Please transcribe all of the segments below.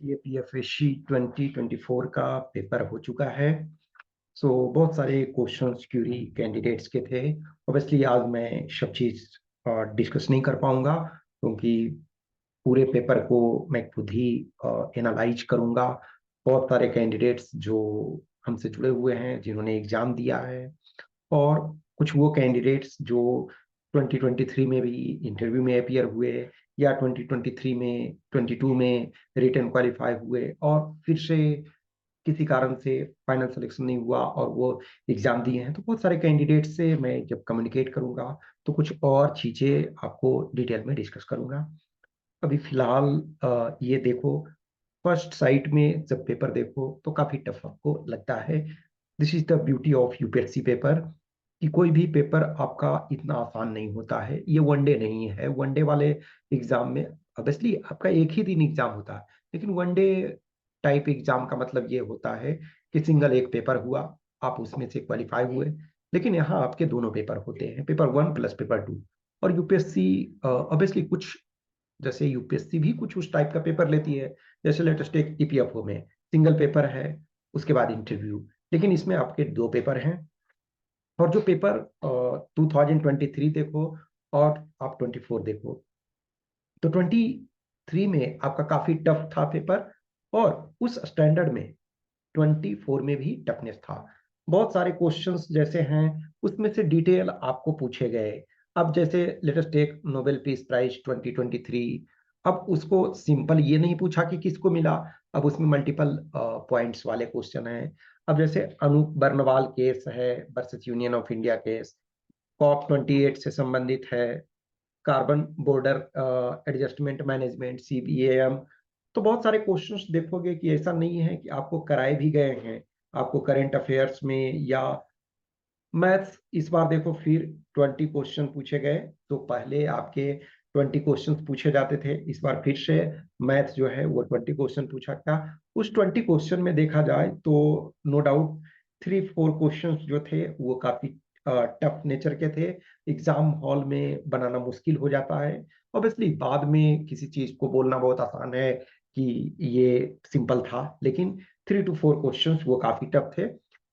ये पीएफएससी 2024 का पेपर हो चुका है। बहुत सारे क्वेश्चंस क्यूरी कैंडिडेट्स के थे। ऑब्वियसली आज मैं सब चीज डिस्कस नहीं कर पाऊंगा, क्योंकि पूरे पेपर को मैं खुद ही एनालाइज करूंगा। बहुत सारे कैंडिडेट्स जो हमसे जुड़े हुए हैं, जिन्होंने एग्जाम दिया है, और कुछ वो कैंडिडेट्स जो 2023 में भी इंटरव्यू में अपियर हुए, या 2023 में 22 में रिटन क्वालिफाई हुए, और फिर से किसी कारण से फाइनल सिलेक्शन नहीं हुआ और वो एग्जाम दिए हैं। तो बहुत सारे कैंडिडेट से मैं जब कम्युनिकेट करूंगा तो कुछ और चीजें आपको डिटेल में डिस्कस करूंगा। अभी फिलहाल ये देखो, फर्स्ट साइट में जब पेपर देखो तो काफी टफ आपको लगता है। This is the beauty of UPSC paper, कि कोई भी पेपर आपका इतना आसान नहीं होता है। ये वनडे नहीं है। वनडे वाले एग्जाम में ऑब्वियसली आपका एक ही दिन एग्जाम होता है, लेकिन वनडे टाइप एग्जाम का मतलब ये होता है कि सिंगल एक पेपर हुआ, आप उसमें से क्वालिफाई हुए। लेकिन यहाँ आपके दोनों पेपर होते हैं, paper one plus paper two. और यूपीएससी ऑब्वियसली कुछ, जैसे यूपीएससी भी कुछ उस टाइप का पेपर लेती है। जैसे लेटेस्ट एक ईपीएफओ में सिंगल पेपर है, उसके बाद इंटरव्यू। लेकिन इसमें आपके दो पेपर हैं। और जो पेपर 2023 देखो और आप 24 देखो, तो 23 में आपका काफी टफ था पेपर, और उस स्टैंडर्ड में 24 में भी टफनेस था। बहुत सारे क्वेश्चंस जैसे हैं उसमें से डिटेल आपको पूछे गए। अब जैसे लेटेस्ट एक नोबेल पीस प्राइज 2023, अब उसको सिंपल ये नहीं पूछा कि किसको मिला। अब उसमें मल्टीपल पॉइंट्स वाले क्वेश्चन हैं। अब जैसे अनूप बर्नवाल केस है versus Union of India case, COP 28 से संबंधित है, carbon border adjustment management CBM. तो बहुत सारे क्वेश्चंस देखोगे कि ऐसा नहीं है कि आपको कराए भी गए हैं आपको करंट अफेयर्स में या मैथ्स। इस बार देखो फिर 20 क्वेश्चन पूछे गए। तो पहले आपके 20 क्वेश्चन पूछे जाते थे, इस बार फिर से मैथ्स जो है वो 20 क्वेश्चन पूछा था। उस 20 क्वेश्चन में देखा जाए तो नो डाउट 3-4 क्वेश्चन जो थे वो काफी टफ नेचर के थे। एग्जाम हॉल में बनाना मुश्किल हो जाता है। ऑब्वियसली बाद में किसी चीज को बोलना बहुत आसान है कि ये सिंपल था, लेकिन 3 to 4 क्वेश्चंस वो काफी टफ थे।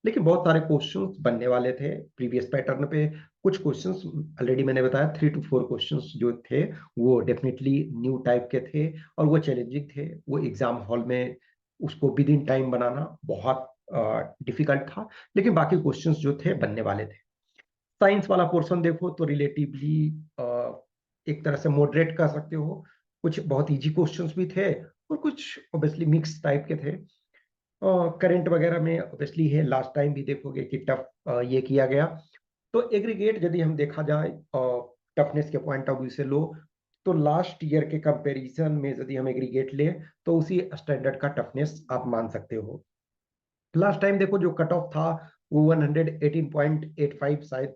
लेकिन बहुत सारे क्वेश्चंस बनने वाले थे प्रीवियस पैटर्न पे। कुछ क्वेश्चंस ऑलरेडी मैंने बताया, 3 to 4 क्वेश्चंस जो थे वो डेफिनेटली न्यू टाइप के थे, और वो चैलेंजिंग थे। वो एग्जाम हॉल में उसको विद इन टाइम बनाना बहुत डिफिकल्ट था। लेकिन बाकी क्वेश्चंस जो थे बनने वाले थे। साइंस वाला पोर्शन देखो तो रिलेटिवली एक तरह से मॉडरेट कर सकते हो। कुछ बहुत इजी क्वेश्चंस भी थे, और कुछ ऑब्वियसली मिक्स टाइप के थे। करंट वगैरह में ऑब्वियसली है, लास्ट टाइम भी देखोगे कि टफ ये किया गया। तो एग्रीगेट यदि हम देखा जाए टफनेस के पॉइंट ऑफ व्यू से लो, तो लास्ट ईयर के कंपैरिजन में यदि हम एग्रीगेट ले तो उसी स्टैंडर्ड का टफनेस आप मान सकते हो। लास्ट टाइम देखो जो कट ऑफ था वो 118.85 शायद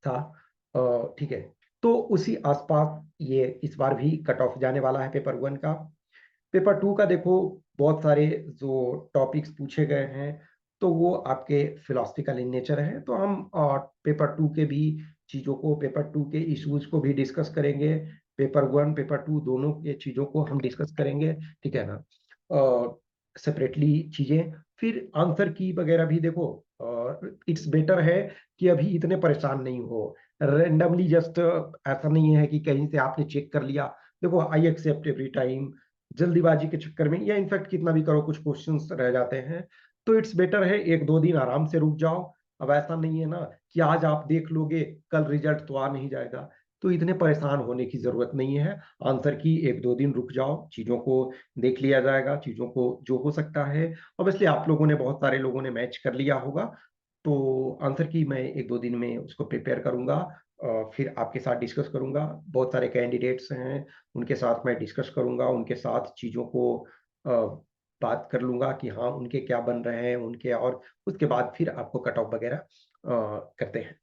था। ठीक है, तो उसी आसपास ये इस बार भी कट ऑफ जाने वाला है पेपर वन का। पेपर टू का देखो, बहुत सारे जो टॉपिक्स पूछे गए हैं तो वो आपके फिलोसफिकल इन नेचर है। तो हम पेपर टू के भी चीजों को, पेपर टू के इश्यूज को भी डिस्कस करेंगे। पेपर वन पेपर टू दोनों के चीजों को हम डिस्कस करेंगे, ठीक है ना, सेपरेटली चीजें। फिर आंसर की वगैरह भी देखो, इट्स बेटर है कि अभी इतने परेशान नहीं हो रेंडमली। जस्ट ऐसा नहीं है कि कहीं से आपने चेक कर लिया। देखो, आई एक्सेप्ट एवरी टाइम, जल्दीबाजी के चक्कर में या इनफैक्ट कितना भी करो कुछ क्वेश्चंस रह जाते हैं। तो इट्स बेटर है 1-2 दिन आराम से रुक जाओ। अब ऐसा नहीं है ना कि आज आप देख लोगे कल रिजल्ट तो आ नहीं जाएगा। तो इतने परेशान होने की जरूरत नहीं है। आंसर की 1-2 दिन रुक जाओ, चीजों को देख लिया जाएगा, चीजों को जो हो सकता है। ऑब्वियसली आप लोगों ने, बहुत सारे लोगों ने मैच कर लिया होगा। तो आंसर की मैं 1-2 दिन में उसको प्रिपेयर करूंगा, फिर आपके साथ डिस्कस करूंगा। बहुत सारे कैंडिडेट्स हैं, उनके साथ मैं डिस्कस करूंगा, उनके साथ चीज़ों को अ, बात कर लूंगा कि हाँ उनके क्या बन रहे हैं उनके, और उसके बाद फिर आपको कट ऑफ वगैरह करते हैं।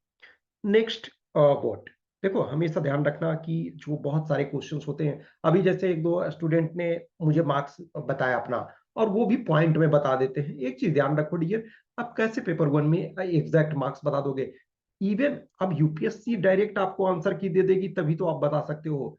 नेक्स्ट व्हाट, देखो हमेशा ध्यान रखना कि जो बहुत सारे क्वेश्चंस होते हैं, अभी जैसे 1-2 स्टूडेंट ने मुझे मार्क्स बताया अपना, और वो भी पॉइंट में बता देते हैं। एक चीज ध्यान रखो डियर, आप कैसे पेपर वन में एग्जैक्ट मार्क्स बता दोगे? इवन अब यूपीएससी डायरेक्ट आपको आंसर की दे देगी तभी तो आप बता सकते हो।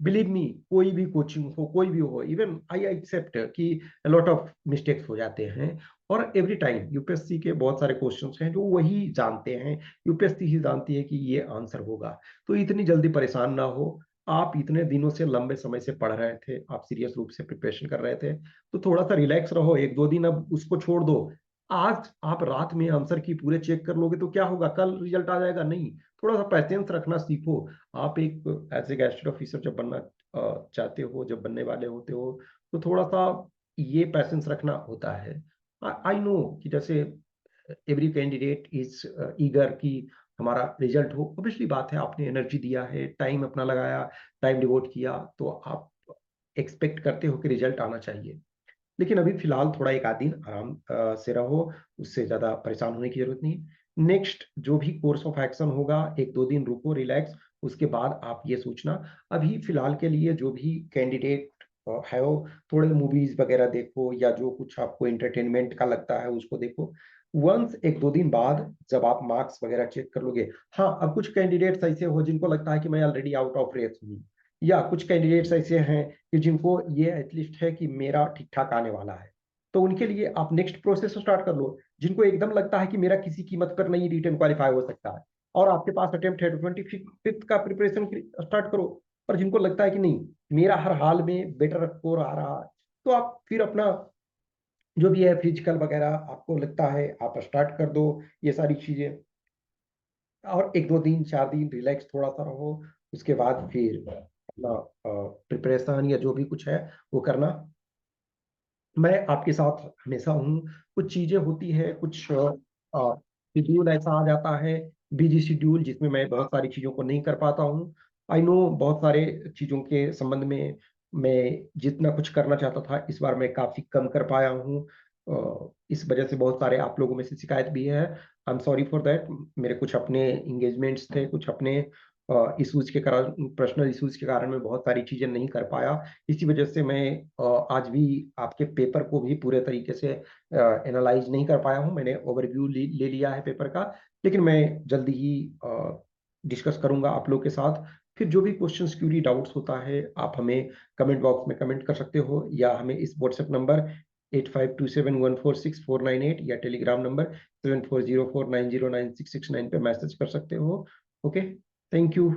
बिलीव मी, कोई भी कोचिंग हो, कोई भी हो, इवन आई एक्सेप्ट कि लॉट ऑफ मिस्टेक्स हो जाते हैं, और एवरी टाइम यूपीएससी के बहुत सारे क्वेश्चंस हैं जो वही जानते हैं, यूपीएससी ही जानती है कि ये आंसर होगा। तो इतनी जल्दी परेशान ना हो। आप इतने दिनों से, लंबे समय से पढ़ रहे थे, आप सीरियस रूप से प्रिपरेशन कर रहे थे, तो थोड़ा सा रिलैक्स रहो, एक दो दिन अब उसको छोड़ दो। आज आप रात में आंसर की पूरे चेक कर लोगे तो क्या होगा, कल रिजल्ट आ जाएगा? नहीं। थोड़ा सा पैसेंस रखना सीखो। आप एक एज ए गैजेटेड ऑफिसर जब बनना चाहते हो, जब बनने वाले होते हो, तो थोड़ा सा ये पैसेंस रखना होता है। आई नो कि जैसे एवरी कैंडिडेट इज ईगर कि हमारा रिजल्ट हो। ऑब्वियसली बात है, आपने एनर्जी दिया है, टाइम अपना लगाया, टाइम डिवोट किया, तो आप एक्सपेक्ट करते हो कि रिजल्ट आना चाहिए। लेकिन अभी फिलहाल थोड़ा एक आध दिन आराम से रहो, उससे ज्यादा परेशान होने की जरूरत नहीं। नेक्स्ट जो भी कोर्स ऑफ एक्शन होगा, एक दो दिन रुको, रिलैक्स, उसके बाद आप ये सोचना। अभी फिलहाल के लिए जो भी कैंडिडेट है वो थोड़े मूवीज वगैरह देखो, या जो कुछ आपको एंटरटेनमेंट का लगता है उसको देखो। वंस एक दो दिन बाद जब आप मार्क्स वगैरह चेक कर लोगे, हाँ, अब कुछ कैंडिडेट्स ऐसे हो जिनको लगता है कि मैं ऑलरेडी आउट ऑफ रेस हूँ, या कुछ कैंडिडेट्स ऐसे हैं कि जिनको ये एटलीस्ट है कि मेरा ठीक ठाक आने वाला है, तो उनके लिए आप नेक्स्ट प्रोसेस स्टार्ट कर लो। जिनको एकदम लगता है कि मेरा किसी कीमत पर नहीं रिटर्न क्वालिफाई हो सकता है, और आपके पास अटेम्प्ट है, 25th का प्रिपरेशन स्टार्ट करो। और जिनको लगता है कि नहीं, मेरा हर हाल में बेटर स्कोर आ रहा है, तो आप फिर अपना जो भी है फिजिकल वगैरह आपको लगता है आप स्टार्ट कर दो, ये सारी चीजें। और एक दो दिन, चार दिन रिलैक्स थोड़ा सा रहो, उसके बाद फिर अपना प्रिपरेशन या जो भी कुछ है वो करना। मैं आपके साथ हमेशा हूँ। कुछ चीजें होती है, कुछ शेड्यूल ऐसा आ जाता है, बिजी शेड्यूल, जिसमें मैं बहुत सारी चीजों को नहीं कर पाता हूँ। आई नो, बहुत सारे चीजों के संबंध में मैं जितना कुछ करना चाहता था इस बार मैं काफी कम कर पाया हूँ। इस वजह से बहुत सारे आप लोगों में से शिकायत भी है। I am sorry for that. मेरे कुछ अपने इंगेजमेंट्स थे, कुछ अपने इश्यूज के कारण, पर्सनल इश्यूज के कारण मैं बहुत सारी चीजें नहीं कर पाया। इसी वजह से मैं आज भी आपके पेपर को भी पूरे तरीके से एनालाइज नहीं कर पाया हूं। मैंने ओवरव्यू ले लिया है पेपर का, लेकिन मैं जल्दी ही डिस्कस करूंगा आप लोग के साथ। फिर जो भी क्वेश्चंस, क्यूरी, डाउट्स होता है, आप हमें कमेंट बॉक्स में कमेंट कर सकते हो, या हमें इस व्हाट्सएप नंबर 8527146498 या टेलीग्राम नंबर 7404909669 पे मैसेज कर सकते हो। Okay, thank you.